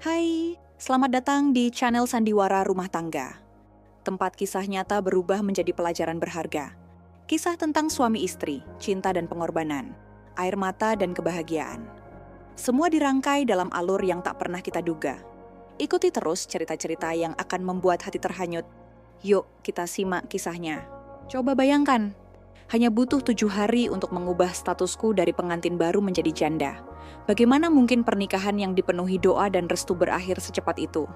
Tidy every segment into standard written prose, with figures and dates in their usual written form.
Hai, selamat datang di channel Sandiwara Rumah Tangga. Tempat kisah nyata berubah menjadi pelajaran berharga. Kisah tentang suami istri, cinta dan pengorbanan, air mata dan kebahagiaan. Semua dirangkai dalam alur yang tak pernah kita duga. Ikuti terus cerita-cerita yang akan membuat hati terhanyut. Yuk, kita simak kisahnya. Coba bayangkan, hanya butuh 7 hari untuk mengubah statusku dari pengantin baru menjadi janda. Bagaimana mungkin pernikahan yang dipenuhi doa dan restu berakhir secepat itu?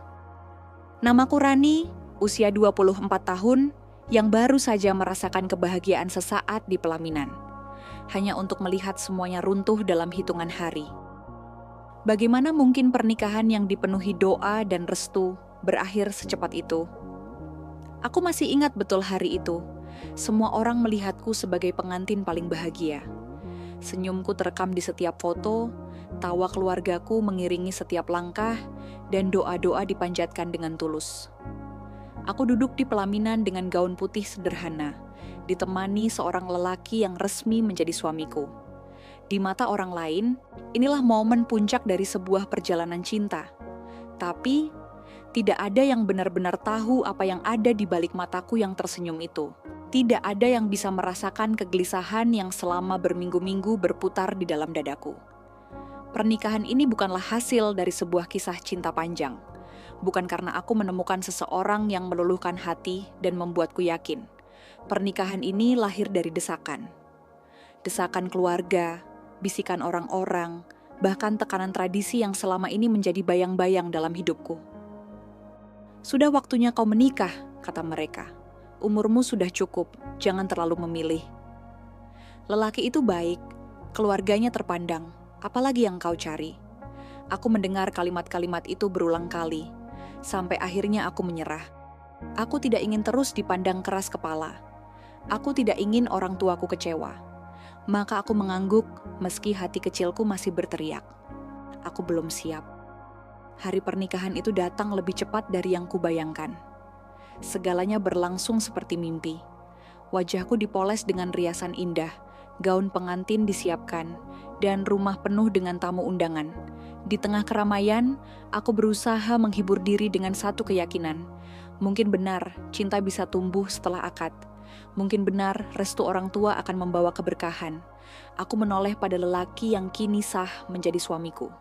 Namaku Rani, usia 24 tahun, yang baru saja merasakan kebahagiaan sesaat di pelaminan. Hanya untuk melihat semuanya runtuh dalam hitungan hari. Bagaimana mungkin pernikahan yang dipenuhi doa dan restu berakhir secepat itu? Aku masih ingat betul hari itu. Semua orang melihatku sebagai pengantin paling bahagia. Senyumku terekam di setiap foto, tawa keluargaku mengiringi setiap langkah, dan doa-doa dipanjatkan dengan tulus. Aku duduk di pelaminan dengan gaun putih sederhana, ditemani seorang lelaki yang resmi menjadi suamiku. Di mata orang lain, inilah momen puncak dari sebuah perjalanan cinta. Tapi, tidak ada yang benar-benar tahu apa yang ada di balik mataku yang tersenyum itu. Tidak ada yang bisa merasakan kegelisahan yang selama berminggu-minggu berputar di dalam dadaku. Pernikahan ini bukanlah hasil dari sebuah kisah cinta panjang. Bukan karena aku menemukan seseorang yang meluluhkan hati dan membuatku yakin. Pernikahan ini lahir dari desakan. Desakan keluarga, bisikan orang-orang, bahkan tekanan tradisi yang selama ini menjadi bayang-bayang dalam hidupku. "Sudah waktunya kau menikah," kata mereka. "Umurmu sudah cukup, jangan terlalu memilih." Lelaki itu baik, keluarganya terpandang, apalagi yang kau cari? Aku mendengar kalimat-kalimat itu berulang kali, sampai akhirnya aku menyerah. Aku tidak ingin terus dipandang keras kepala. Aku tidak ingin orang tuaku kecewa. Maka aku mengangguk meski hati kecilku masih berteriak. Aku belum siap. Hari pernikahan itu datang lebih cepat dari yang kubayangkan. Segalanya berlangsung seperti mimpi. Wajahku dipoles dengan riasan indah, gaun pengantin disiapkan, dan rumah penuh dengan tamu undangan. Di tengah keramaian, aku berusaha menghibur diri dengan satu keyakinan. Mungkin benar, cinta bisa tumbuh setelah akad. Mungkin benar, restu orang tua akan membawa keberkahan. Aku menoleh pada lelaki yang kini sah menjadi suamiku.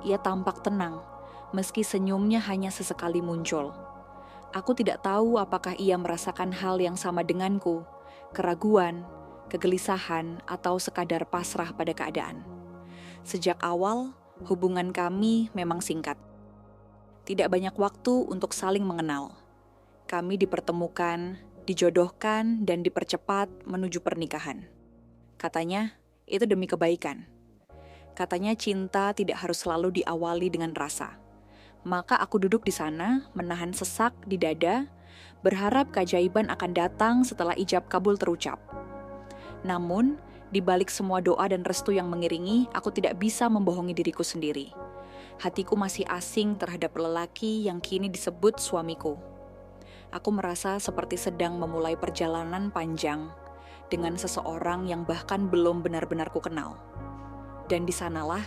Ia tampak tenang, meski senyumnya hanya sesekali muncul. Aku tidak tahu apakah ia merasakan hal yang sama denganku, keraguan, kegelisahan, atau sekadar pasrah pada keadaan. Sejak awal, hubungan kami memang singkat. Tidak banyak waktu untuk saling mengenal. Kami dipertemukan, dijodohkan, dan dipercepat menuju pernikahan. Katanya, itu demi kebaikan. Katanya cinta tidak harus selalu diawali dengan rasa. Maka aku duduk di sana, menahan sesak di dada, berharap keajaiban akan datang setelah ijab kabul terucap. Namun, di balik semua doa dan restu yang mengiringi, aku tidak bisa membohongi diriku sendiri. Hatiku masih asing terhadap lelaki yang kini disebut suamiku. Aku merasa seperti sedang memulai perjalanan panjang dengan seseorang yang bahkan belum benar-benar ku kenal. Dan di sanalah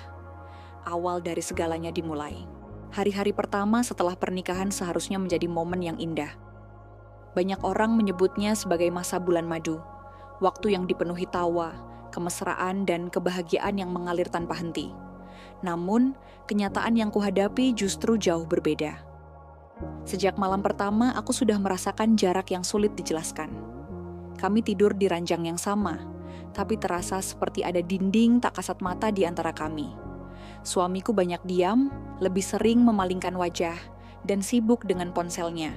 awal dari segalanya dimulai. Hari-hari pertama setelah pernikahan seharusnya menjadi momen yang indah. Banyak orang menyebutnya sebagai masa bulan madu, waktu yang dipenuhi tawa, kemesraan, dan kebahagiaan yang mengalir tanpa henti. Namun, kenyataan yang kuhadapi justru jauh berbeda. Sejak malam pertama, aku sudah merasakan jarak yang sulit dijelaskan. Kami tidur di ranjang yang sama, tapi terasa seperti ada dinding tak kasat mata di antara kami. Suamiku banyak diam, lebih sering memalingkan wajah, dan sibuk dengan ponselnya.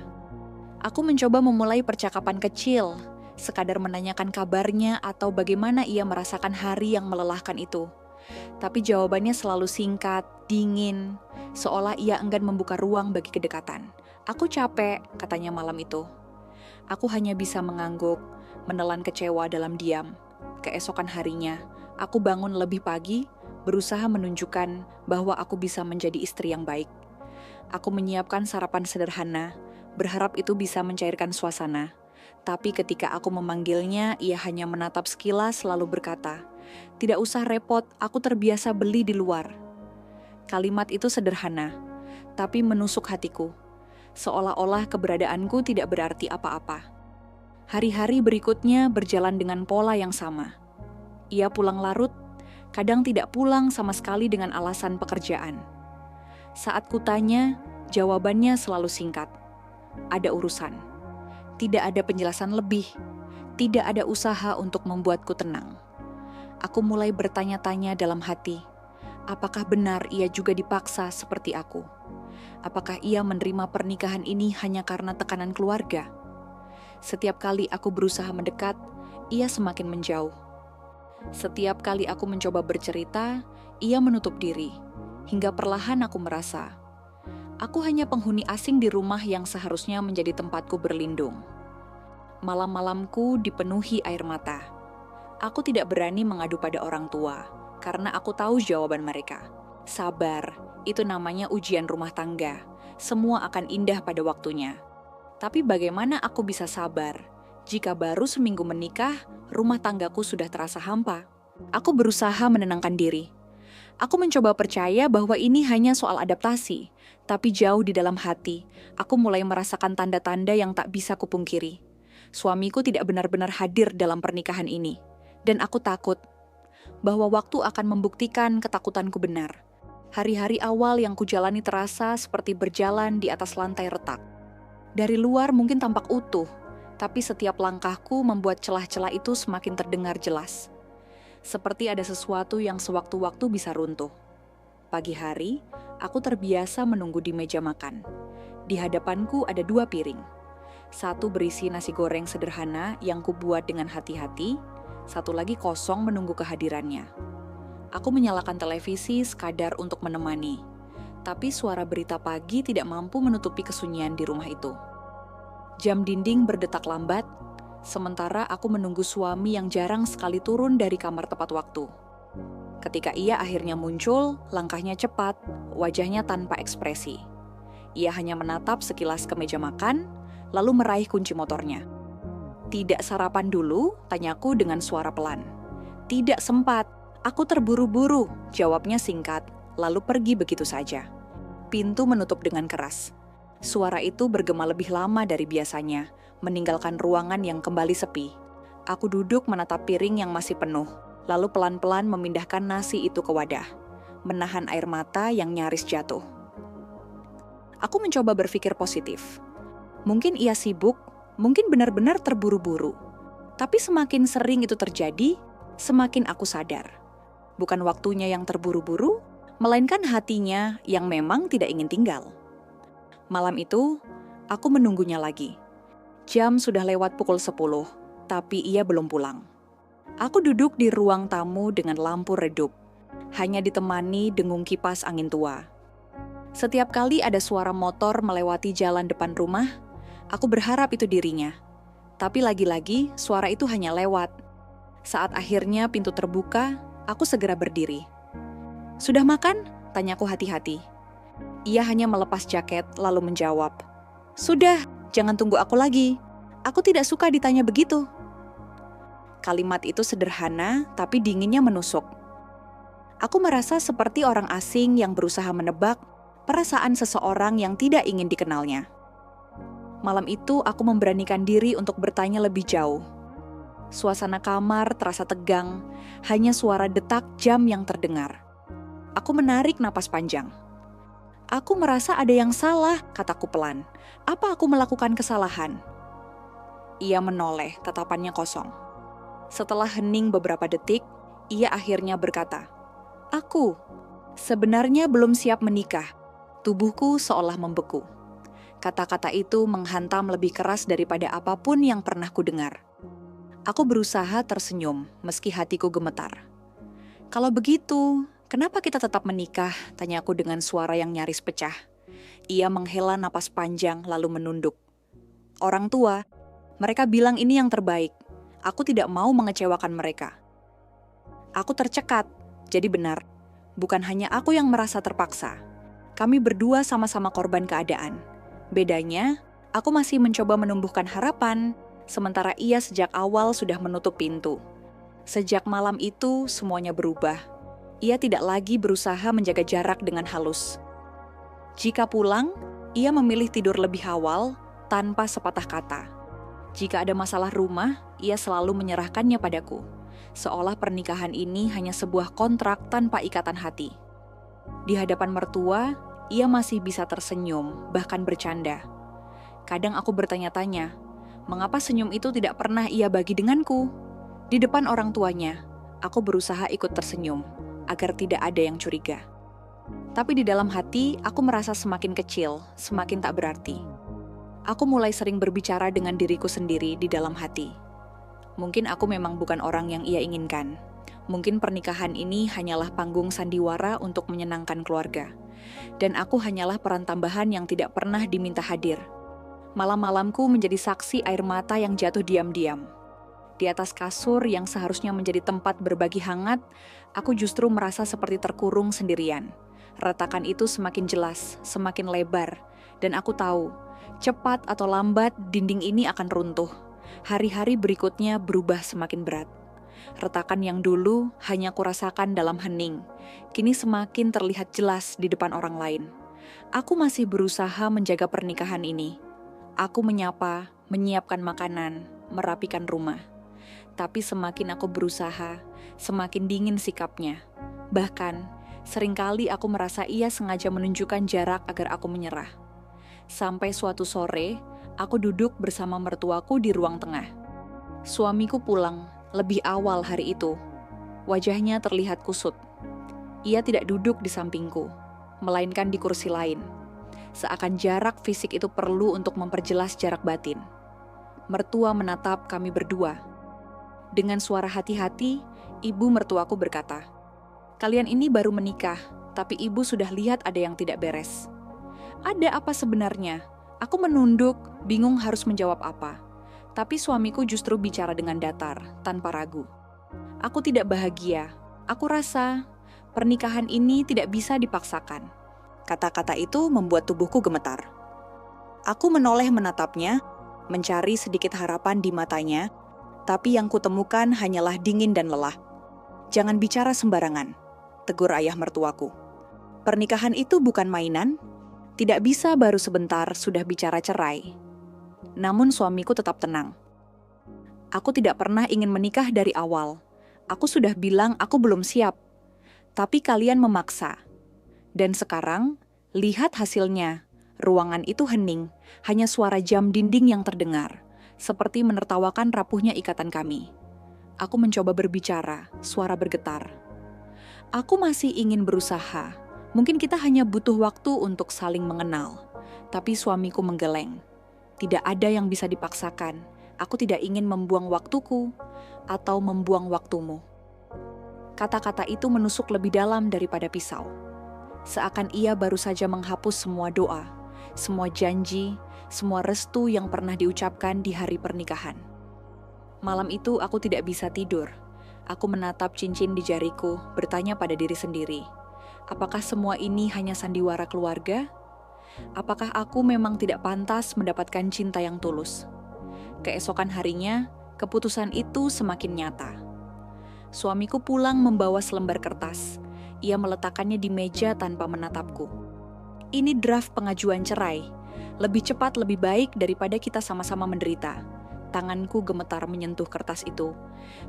Aku mencoba memulai percakapan kecil, sekadar menanyakan kabarnya atau bagaimana ia merasakan hari yang melelahkan itu. Tapi jawabannya selalu singkat, dingin, seolah ia enggan membuka ruang bagi kedekatan. "Aku capek," katanya malam itu. Aku hanya bisa mengangguk, menelan kecewa dalam diam. Keesokan harinya, aku bangun lebih pagi, berusaha menunjukkan bahwa aku bisa menjadi istri yang baik. Aku menyiapkan sarapan sederhana, berharap itu bisa mencairkan suasana. Tapi ketika aku memanggilnya, ia hanya menatap sekilas lalu berkata, "Tidak usah repot, aku terbiasa beli di luar." Kalimat itu sederhana, tapi menusuk hatiku. Seolah-olah keberadaanku tidak berarti apa-apa. Hari-hari berikutnya berjalan dengan pola yang sama. Ia pulang larut, kadang tidak pulang sama sekali dengan alasan pekerjaan. Saat kutanya, jawabannya selalu singkat. Ada urusan. Tidak ada penjelasan lebih. Tidak ada usaha untuk membuatku tenang. Aku mulai bertanya-tanya dalam hati, apakah benar ia juga dipaksa seperti aku? Apakah ia menerima pernikahan ini hanya karena tekanan keluarga? Setiap kali aku berusaha mendekat, ia semakin menjauh. Setiap kali aku mencoba bercerita, ia menutup diri. Hingga perlahan aku merasa, aku hanya penghuni asing di rumah yang seharusnya menjadi tempatku berlindung. Malam-malamku dipenuhi air mata. Aku tidak berani mengadu pada orang tua, karena aku tahu jawaban mereka. Sabar, itu namanya ujian rumah tangga. Semua akan indah pada waktunya. Tapi bagaimana aku bisa sabar jika baru seminggu menikah, rumah tanggaku sudah terasa hampa? Aku berusaha menenangkan diri. Aku mencoba percaya bahwa ini hanya soal adaptasi, tapi jauh di dalam hati, aku mulai merasakan tanda-tanda yang tak bisa kupungkiri. Suamiku tidak benar-benar hadir dalam pernikahan ini, dan aku takut bahwa waktu akan membuktikan ketakutanku benar. Hari-hari awal yang kujalani terasa seperti berjalan di atas lantai retak. Dari luar mungkin tampak utuh, tapi setiap langkahku membuat celah-celah itu semakin terdengar jelas. Seperti ada sesuatu yang sewaktu-waktu bisa runtuh. Pagi hari, aku terbiasa menunggu di meja makan. Di hadapanku ada 2 piring. Satu berisi nasi goreng sederhana yang kubuat dengan hati-hati, satu lagi kosong menunggu kehadirannya. Aku menyalakan televisi sekadar untuk menemani. Tapi suara berita pagi tidak mampu menutupi kesunyian di rumah itu. Jam dinding berdetak lambat, sementara aku menunggu suami yang jarang sekali turun dari kamar tepat waktu. Ketika ia akhirnya muncul, langkahnya cepat, wajahnya tanpa ekspresi. Ia hanya menatap sekilas ke meja makan, lalu meraih kunci motornya. "Tidak sarapan dulu?" tanyaku dengan suara pelan. "Tidak sempat, aku terburu-buru," jawabnya singkat, lalu pergi begitu saja. Pintu menutup dengan keras. Suara itu bergema lebih lama dari biasanya, meninggalkan ruangan yang kembali sepi. Aku duduk menatap piring yang masih penuh, lalu pelan-pelan memindahkan nasi itu ke wadah, menahan air mata yang nyaris jatuh. Aku mencoba berpikir positif. Mungkin ia sibuk, mungkin benar-benar terburu-buru. Tapi semakin sering itu terjadi, semakin aku sadar. Bukan waktunya yang terburu-buru, melainkan hatinya yang memang tidak ingin tinggal. Malam itu, aku menunggunya lagi. Jam sudah lewat pukul 10, tapi ia belum pulang. Aku duduk di ruang tamu dengan lampu redup, hanya ditemani dengung kipas angin tua. Setiap kali ada suara motor melewati jalan depan rumah, aku berharap itu dirinya. Tapi lagi-lagi suara itu hanya lewat. Saat akhirnya pintu terbuka, aku segera berdiri. "Sudah makan?" tanyaku hati-hati. Ia hanya melepas jaket lalu menjawab, "Sudah, jangan tunggu aku lagi. Aku tidak suka ditanya begitu." Kalimat itu sederhana, tapi dinginnya menusuk. Aku merasa seperti orang asing yang berusaha menebak perasaan seseorang yang tidak ingin dikenalnya. Malam itu aku memberanikan diri untuk bertanya lebih jauh. Suasana kamar terasa tegang, hanya suara detak jam yang terdengar. Aku menarik napas panjang. "Aku merasa ada yang salah," kataku pelan. "Apa aku melakukan kesalahan?" Ia menoleh, tatapannya kosong. Setelah hening beberapa detik, ia akhirnya berkata, "Aku sebenarnya belum siap menikah." Tubuhku seolah membeku. Kata-kata itu menghantam lebih keras daripada apapun yang pernah kudengar. Aku berusaha tersenyum meski hatiku gemetar. "Kalau begitu, kenapa kita tetap menikah?" tanyaku dengan suara yang nyaris pecah. Ia menghela napas panjang lalu menunduk. "Orang tua, mereka bilang ini yang terbaik. Aku tidak mau mengecewakan mereka." Aku tercekat, jadi benar. Bukan hanya aku yang merasa terpaksa. Kami berdua sama-sama korban keadaan. Bedanya, aku masih mencoba menumbuhkan harapan, sementara ia sejak awal sudah menutup pintu. Sejak malam itu, semuanya berubah. Ia tidak lagi berusaha menjaga jarak dengan halus. Jika pulang, ia memilih tidur lebih awal tanpa sepatah kata. Jika ada masalah rumah, ia selalu menyerahkannya padaku, seolah pernikahan ini hanya sebuah kontrak tanpa ikatan hati. Di hadapan mertua, ia masih bisa tersenyum, bahkan bercanda. Kadang aku bertanya-tanya, mengapa senyum itu tidak pernah ia bagi denganku? Di depan orang tuanya, aku berusaha ikut tersenyum, agar tidak ada yang curiga. Tapi di dalam hati, aku merasa semakin kecil, semakin tak berarti. Aku mulai sering berbicara dengan diriku sendiri di dalam hati. Mungkin aku memang bukan orang yang ia inginkan. Mungkin pernikahan ini hanyalah panggung sandiwara untuk menyenangkan keluarga. Dan aku hanyalah peran tambahan yang tidak pernah diminta hadir. Malam-malamku menjadi saksi air mata yang jatuh diam-diam. Di atas kasur yang seharusnya menjadi tempat berbagi hangat, aku justru merasa seperti terkurung sendirian. Retakan itu semakin jelas, semakin lebar, dan aku tahu, cepat atau lambat dinding ini akan runtuh. Hari-hari berikutnya berubah semakin berat. Retakan yang dulu hanya kurasakan dalam hening, kini semakin terlihat jelas di depan orang lain. Aku masih berusaha menjaga pernikahan ini. Aku menyapa, menyiapkan makanan, merapikan rumah. Tapi semakin aku berusaha, semakin dingin sikapnya. Bahkan, seringkali aku merasa ia sengaja menunjukkan jarak agar aku menyerah. Sampai suatu sore, aku duduk bersama mertuaku di ruang tengah. Suamiku pulang lebih awal hari itu. Wajahnya terlihat kusut. Ia tidak duduk di sampingku, melainkan di kursi lain. Seakan jarak fisik itu perlu untuk memperjelas jarak batin. Mertua menatap kami berdua. Dengan suara hati-hati, ibu mertuaku berkata, "Kalian ini baru menikah, tapi ibu sudah lihat ada yang tidak beres." Ada apa sebenarnya? Aku menunduk, bingung harus menjawab apa. Tapi suamiku justru bicara dengan datar, tanpa ragu. Aku tidak bahagia. Aku rasa pernikahan ini tidak bisa dipaksakan. Kata-kata itu membuat tubuhku gemetar. Aku menoleh menatapnya, mencari sedikit harapan di matanya, tapi yang kutemukan hanyalah dingin dan lelah. "Jangan bicara sembarangan," tegur ayah mertuaku. "Pernikahan itu bukan mainan. Tidak bisa baru sebentar sudah bicara cerai." Namun suamiku tetap tenang. "Aku tidak pernah ingin menikah dari awal. Aku sudah bilang aku belum siap. Tapi kalian memaksa. Dan sekarang, lihat hasilnya. Ruangan itu hening, hanya suara jam dinding yang terdengar, seperti menertawakan rapuhnya ikatan kami." Aku mencoba berbicara, suara bergetar. "Aku masih ingin berusaha. Mungkin kita hanya butuh waktu untuk saling mengenal." Tapi suamiku menggeleng. "Tidak ada yang bisa dipaksakan. Aku tidak ingin membuang waktuku atau membuang waktumu." Kata-kata itu menusuk lebih dalam daripada pisau. Seakan ia baru saja menghapus semua doa, semua janji, semua restu yang pernah diucapkan di hari pernikahan. Malam itu aku tidak bisa tidur. Aku menatap cincin di jariku, bertanya pada diri sendiri, apakah semua ini hanya sandiwara keluarga? Apakah aku memang tidak pantas mendapatkan cinta yang tulus? Keesokan harinya, keputusan itu semakin nyata. Suamiku pulang membawa selembar kertas. Ia meletakkannya di meja tanpa menatapku. "Ini draft pengajuan cerai. Lebih cepat lebih baik daripada kita sama-sama menderita." Tanganku gemetar menyentuh kertas itu.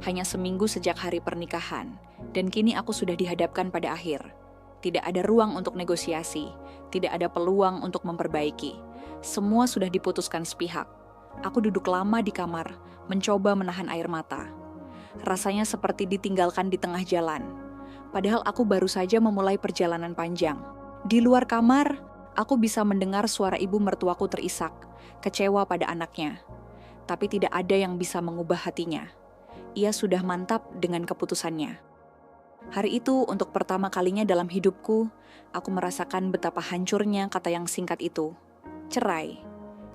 Hanya seminggu sejak hari pernikahan, dan kini aku sudah dihadapkan pada akhir. Tidak ada ruang untuk negosiasi, tidak ada peluang untuk memperbaiki. Semua sudah diputuskan sepihak. Aku duduk lama di kamar, mencoba menahan air mata. Rasanya seperti ditinggalkan di tengah jalan. Padahal aku baru saja memulai perjalanan panjang. Di luar kamar, aku bisa mendengar suara ibu mertuaku terisak, kecewa pada anaknya. Tapi tidak ada yang bisa mengubah hatinya. Ia sudah mantap dengan keputusannya. Hari itu, untuk pertama kalinya dalam hidupku, aku merasakan betapa hancurnya kata yang singkat itu. Cerai.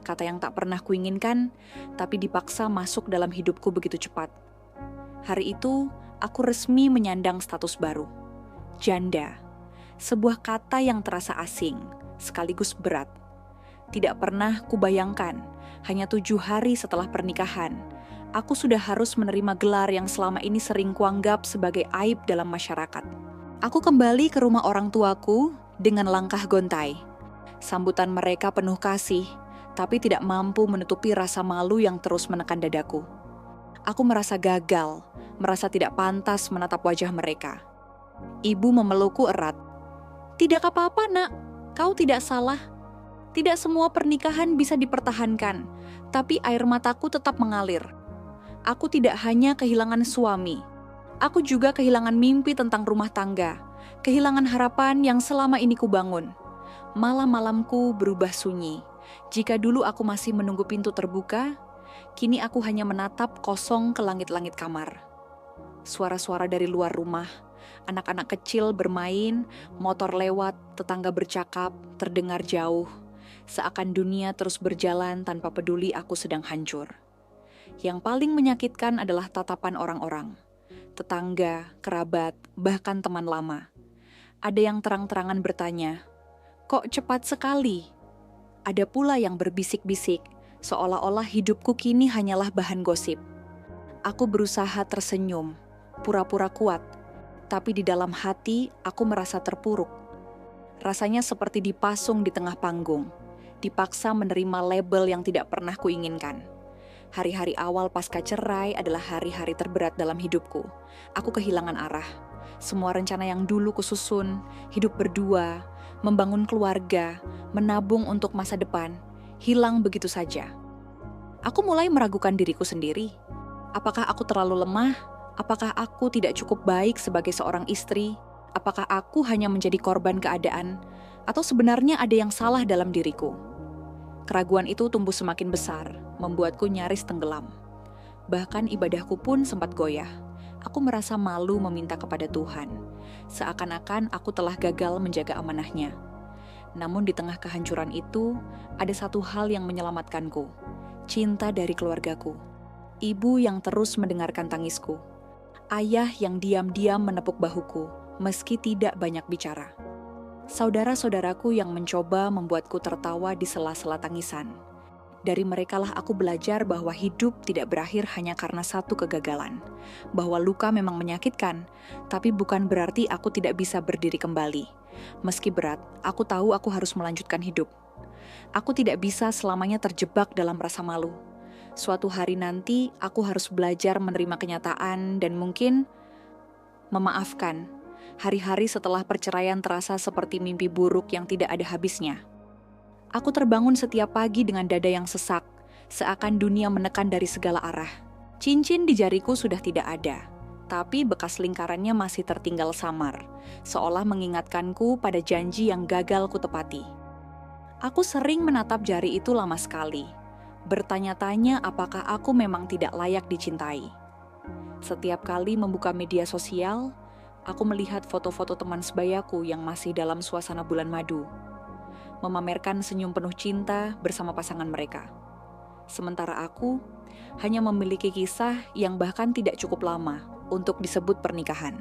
Kata yang tak pernah kuinginkan, tapi dipaksa masuk dalam hidupku begitu cepat. Hari itu, aku resmi menyandang status baru. Janda. Sebuah kata yang terasa asing, sekaligus berat. Tidak pernah kubayangkan, hanya 7 hari setelah pernikahan, aku sudah harus menerima gelar yang selama ini sering kuanggap sebagai aib dalam masyarakat. Aku kembali ke rumah orang tuaku dengan langkah gontai. Sambutan mereka penuh kasih, tapi tidak mampu menutupi rasa malu yang terus menekan dadaku. Aku merasa gagal, merasa tidak pantas menatap wajah mereka. Ibu memelukku erat. "Tidak apa-apa, Nak. Kau tidak salah. Tidak semua pernikahan bisa dipertahankan, tapi air mataku tetap mengalir. Aku tidak hanya kehilangan suami, aku juga kehilangan mimpi tentang rumah tangga, kehilangan harapan yang selama ini kubangun. Malam-malamku berubah sunyi. Jika dulu aku masih menunggu pintu terbuka, kini aku hanya menatap kosong ke langit-langit kamar. Suara-suara dari luar rumah, anak-anak kecil bermain, motor lewat, tetangga bercakap, terdengar jauh. Seakan dunia terus berjalan tanpa peduli aku sedang hancur. Yang paling menyakitkan adalah tatapan orang-orang. Tetangga, kerabat, bahkan teman lama. Ada yang terang-terangan bertanya, "Kok cepat sekali?" Ada pula yang berbisik-bisik, seolah-olah hidupku kini hanyalah bahan gosip. Aku berusaha tersenyum, pura-pura kuat, tapi di dalam hati aku merasa terpuruk. Rasanya seperti dipasung di tengah panggung, dipaksa menerima label yang tidak pernah kuinginkan. Hari-hari awal pasca cerai adalah hari-hari terberat dalam hidupku. Aku kehilangan arah. Semua rencana yang dulu kususun, hidup berdua, membangun keluarga, menabung untuk masa depan, hilang begitu saja. Aku mulai meragukan diriku sendiri. Apakah aku terlalu lemah? Apakah aku tidak cukup baik sebagai seorang istri? Apakah aku hanya menjadi korban keadaan? Atau sebenarnya ada yang salah dalam diriku? Keraguan itu tumbuh semakin besar, membuatku nyaris tenggelam. Bahkan ibadahku pun sempat goyah. Aku merasa malu meminta kepada Tuhan. Seakan-akan aku telah gagal menjaga amanahnya. Namun di tengah kehancuran itu, ada satu hal yang menyelamatkanku. Cinta dari keluargaku. Ibu yang terus mendengarkan tangisku. Ayah yang diam-diam menepuk bahuku, meski tidak banyak bicara. Saudara-saudaraku yang mencoba membuatku tertawa di sela-sela tangisan. Dari merekalah aku belajar bahwa hidup tidak berakhir hanya karena satu kegagalan. Bahwa luka memang menyakitkan, tapi bukan berarti aku tidak bisa berdiri kembali. Meski berat, aku tahu aku harus melanjutkan hidup. Aku tidak bisa selamanya terjebak dalam rasa malu. Suatu hari nanti, aku harus belajar menerima kenyataan dan mungkin memaafkan. Hari-hari setelah perceraian terasa seperti mimpi buruk yang tidak ada habisnya. Aku terbangun setiap pagi dengan dada yang sesak, seakan dunia menekan dari segala arah. Cincin di jariku sudah tidak ada, tapi bekas lingkarannya masih tertinggal samar, seolah mengingatkanku pada janji yang gagal kutepati. Aku sering menatap jari itu lama sekali, bertanya-tanya apakah aku memang tidak layak dicintai. Setiap kali membuka media sosial, aku melihat foto-foto teman sebayaku yang masih dalam suasana bulan madu, memamerkan senyum penuh cinta bersama pasangan mereka. Sementara aku hanya memiliki kisah yang bahkan tidak cukup lama untuk disebut pernikahan.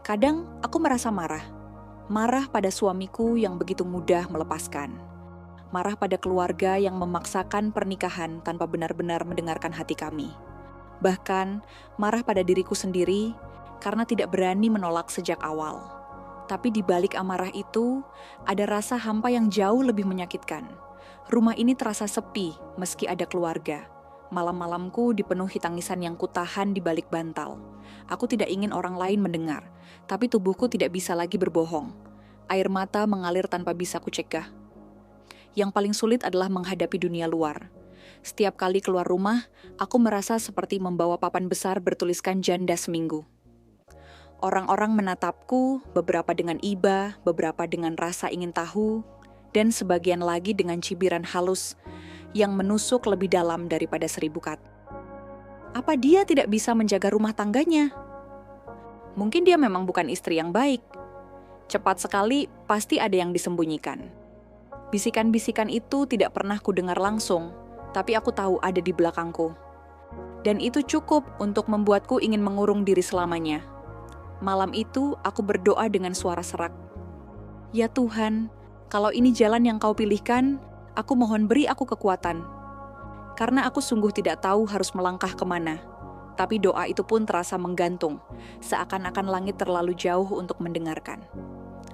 Kadang aku merasa marah pada suamiku yang begitu mudah melepaskan. Marah pada keluarga yang memaksakan pernikahan tanpa benar-benar mendengarkan hati kami. Bahkan marah pada diriku sendiri karena tidak berani menolak sejak awal. Tapi di balik amarah itu, ada rasa hampa yang jauh lebih menyakitkan. Rumah ini terasa sepi meski ada keluarga. Malam-malamku dipenuhi tangisan yang kutahan di balik bantal. Aku tidak ingin orang lain mendengar, tapi tubuhku tidak bisa lagi berbohong. Air mata mengalir tanpa bisa kucegah. Yang paling sulit adalah menghadapi dunia luar. Setiap kali keluar rumah, aku merasa seperti membawa papan besar bertuliskan janda seminggu. Orang-orang menatapku, beberapa dengan iba, beberapa dengan rasa ingin tahu, dan sebagian lagi dengan cibiran halus yang menusuk lebih dalam daripada 1000 kat. Apa dia tidak bisa menjaga rumah tangganya? Mungkin dia memang bukan istri yang baik. Cepat sekali, pasti ada yang disembunyikan. Bisikan-bisikan itu tidak pernah kudengar langsung, tapi aku tahu ada di belakangku. Dan itu cukup untuk membuatku ingin mengurung diri selamanya. Malam itu aku berdoa dengan suara serak. Ya Tuhan, kalau ini jalan yang Kau pilihkan, aku mohon beri aku kekuatan. Karena aku sungguh tidak tahu harus melangkah kemana. Tapi doa itu pun terasa menggantung, seakan-akan langit terlalu jauh untuk mendengarkan.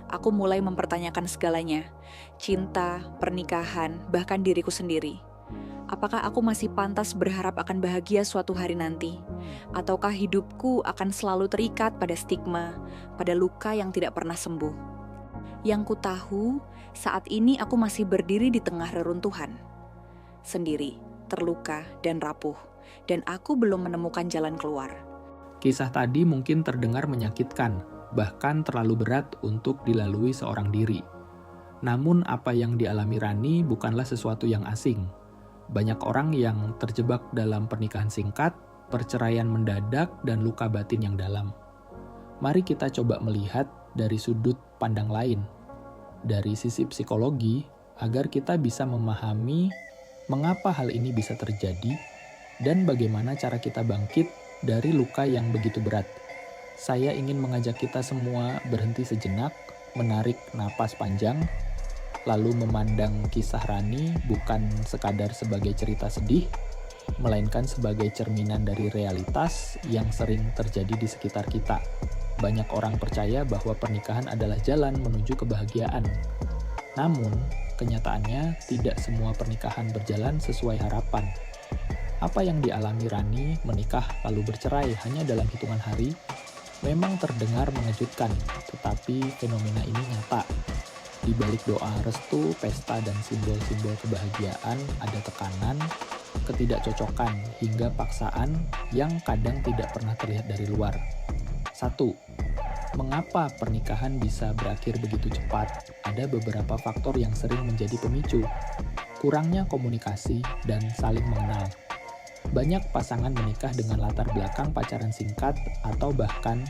Aku mulai mempertanyakan segalanya. Cinta, pernikahan, bahkan diriku sendiri. Apakah aku masih pantas berharap akan bahagia suatu hari nanti? Ataukah hidupku akan selalu terikat pada stigma, pada luka yang tidak pernah sembuh? Yang ku tahu, saat ini aku masih berdiri di tengah reruntuhan. Sendiri, terluka dan rapuh, dan aku belum menemukan jalan keluar. Kisah tadi mungkin terdengar menyakitkan, bahkan terlalu berat untuk dilalui seorang diri. Namun apa yang dialami Rani bukanlah sesuatu yang asing. Banyak orang yang terjebak dalam pernikahan singkat, perceraian mendadak, dan luka batin yang dalam. Mari kita coba melihat dari sudut pandang lain, dari sisi psikologi, agar kita bisa memahami mengapa hal ini bisa terjadi dan bagaimana cara kita bangkit dari luka yang begitu berat. Saya ingin mengajak kita semua berhenti sejenak, menarik napas panjang, lalu memandang kisah Rani bukan sekadar sebagai cerita sedih, melainkan sebagai cerminan dari realitas yang sering terjadi di sekitar kita. Banyak orang percaya bahwa pernikahan adalah jalan menuju kebahagiaan. Namun, kenyataannya tidak semua pernikahan berjalan sesuai harapan. Apa yang dialami Rani menikah lalu bercerai hanya dalam hitungan hari memang terdengar mengejutkan, tetapi fenomena ini nyata. Di balik doa restu, pesta, dan simbol-simbol kebahagiaan ada tekanan, ketidakcocokan, hingga paksaan yang kadang tidak pernah terlihat dari luar. 1. Mengapa pernikahan bisa berakhir begitu cepat? Ada beberapa faktor yang sering menjadi pemicu. Kurangnya komunikasi dan saling mengenal. Banyak pasangan menikah dengan latar belakang pacaran singkat atau bahkan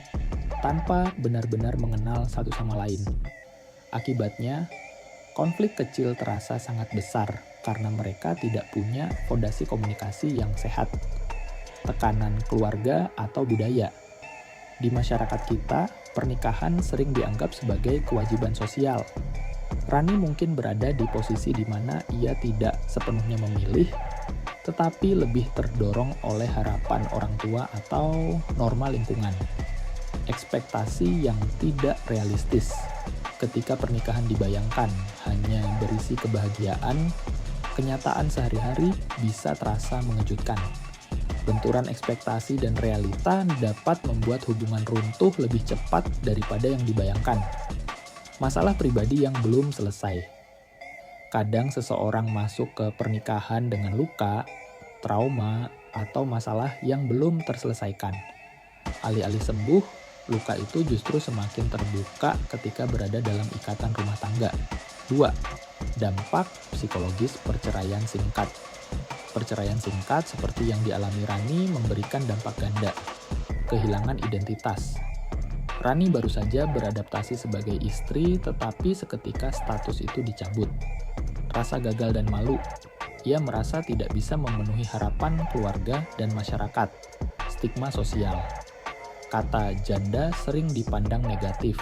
tanpa benar-benar mengenal satu sama lain. Akibatnya, konflik kecil terasa sangat besar karena mereka tidak punya fondasi komunikasi yang sehat. Tekanan keluarga atau budaya. Di masyarakat kita, pernikahan sering dianggap sebagai kewajiban sosial. Rani mungkin berada di posisi di mana ia tidak sepenuhnya memilih, tetapi lebih terdorong oleh harapan orang tua atau norma lingkungan. Ekspektasi yang tidak realistis. Ketika pernikahan dibayangkan hanya berisi kebahagiaan, kenyataan sehari-hari bisa terasa mengejutkan. Benturan ekspektasi dan realita dapat membuat hubungan runtuh lebih cepat daripada yang dibayangkan. Masalah pribadi yang belum selesai. Kadang seseorang masuk ke pernikahan dengan luka, trauma, atau masalah yang belum terselesaikan. Alih-alih sembuh, luka itu justru semakin terbuka ketika berada dalam ikatan rumah tangga. 2. Dampak psikologis perceraian singkat. Perceraian singkat seperti yang dialami Rani memberikan dampak ganda. Kehilangan identitas. Rani baru saja beradaptasi sebagai istri, tetapi seketika status itu dicabut. Rasa gagal dan malu. Ia merasa tidak bisa memenuhi harapan keluarga dan masyarakat. Stigma sosial. Kata janda sering dipandang negatif,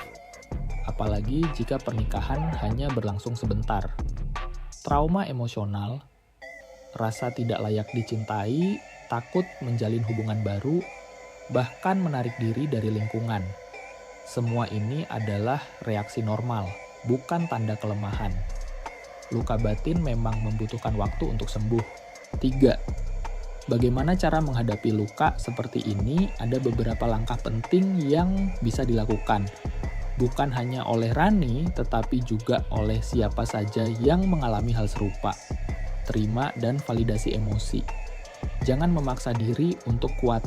apalagi jika pernikahan hanya berlangsung sebentar. Trauma emosional, rasa tidak layak dicintai, takut menjalin hubungan baru, bahkan menarik diri dari lingkungan. Semua ini adalah reaksi normal, bukan tanda kelemahan. Luka batin memang membutuhkan waktu untuk sembuh. 3. Bagaimana cara menghadapi luka seperti ini? Ada beberapa langkah penting yang bisa dilakukan. Bukan hanya oleh Rani, tetapi juga oleh siapa saja yang mengalami hal serupa. Terima dan validasi emosi. Jangan memaksa diri untuk kuat.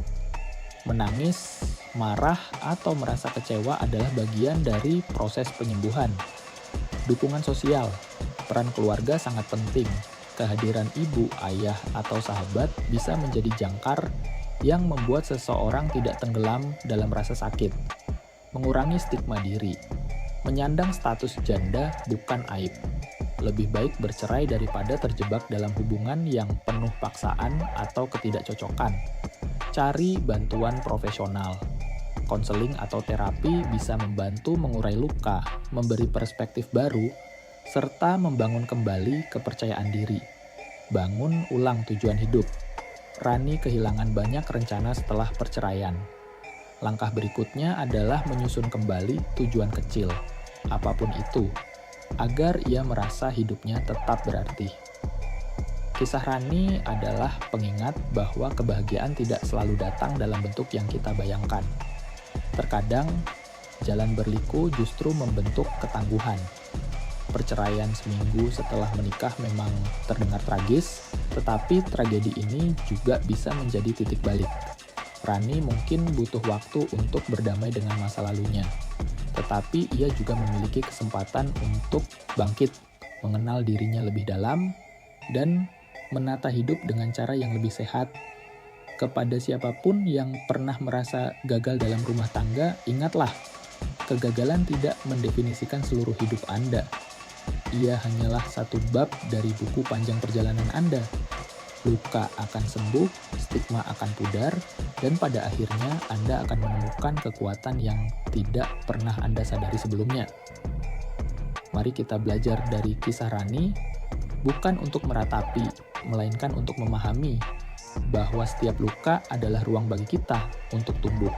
Menangis, marah, atau merasa kecewa adalah bagian dari proses penyembuhan. Dukungan sosial. Peran keluarga sangat penting. Kehadiran ibu, ayah, atau sahabat bisa menjadi jangkar yang membuat seseorang tidak tenggelam dalam rasa sakit. Mengurangi stigma diri. Menyandang status janda bukan aib. Lebih baik bercerai daripada terjebak dalam hubungan yang penuh paksaan atau ketidakcocokan. Cari bantuan profesional. Konseling atau terapi bisa membantu mengurai luka, memberi perspektif baru, serta membangun kembali kepercayaan diri. Bangun ulang tujuan hidup. Rani kehilangan banyak rencana setelah perceraian. Langkah berikutnya adalah menyusun kembali tujuan kecil. apapun itu, agar ia merasa hidupnya tetap berarti. Kisah Rani adalah pengingat bahwa kebahagiaan tidak selalu datang dalam bentuk yang kita bayangkan. Terkadang, jalan berliku justru membentuk ketangguhan. Perceraian seminggu setelah menikah memang terdengar tragis, tetapi tragedi ini juga bisa menjadi titik balik. Rani mungkin butuh waktu untuk berdamai dengan masa lalunya, tetapi ia juga memiliki kesempatan untuk bangkit, mengenal dirinya lebih dalam, dan menata hidup dengan cara yang lebih sehat. Kepada siapapun yang pernah merasa gagal dalam rumah tangga, ingatlah, kegagalan tidak mendefinisikan seluruh hidup Anda. Ia hanyalah satu bab dari buku panjang perjalanan Anda. Luka akan sembuh, stigma akan pudar, dan pada akhirnya Anda akan menemukan kekuatan yang tidak pernah Anda sadari sebelumnya. Mari kita belajar dari kisah Rani, bukan untuk meratapi, melainkan untuk memahami bahwa setiap luka adalah ruang bagi kita untuk tumbuh.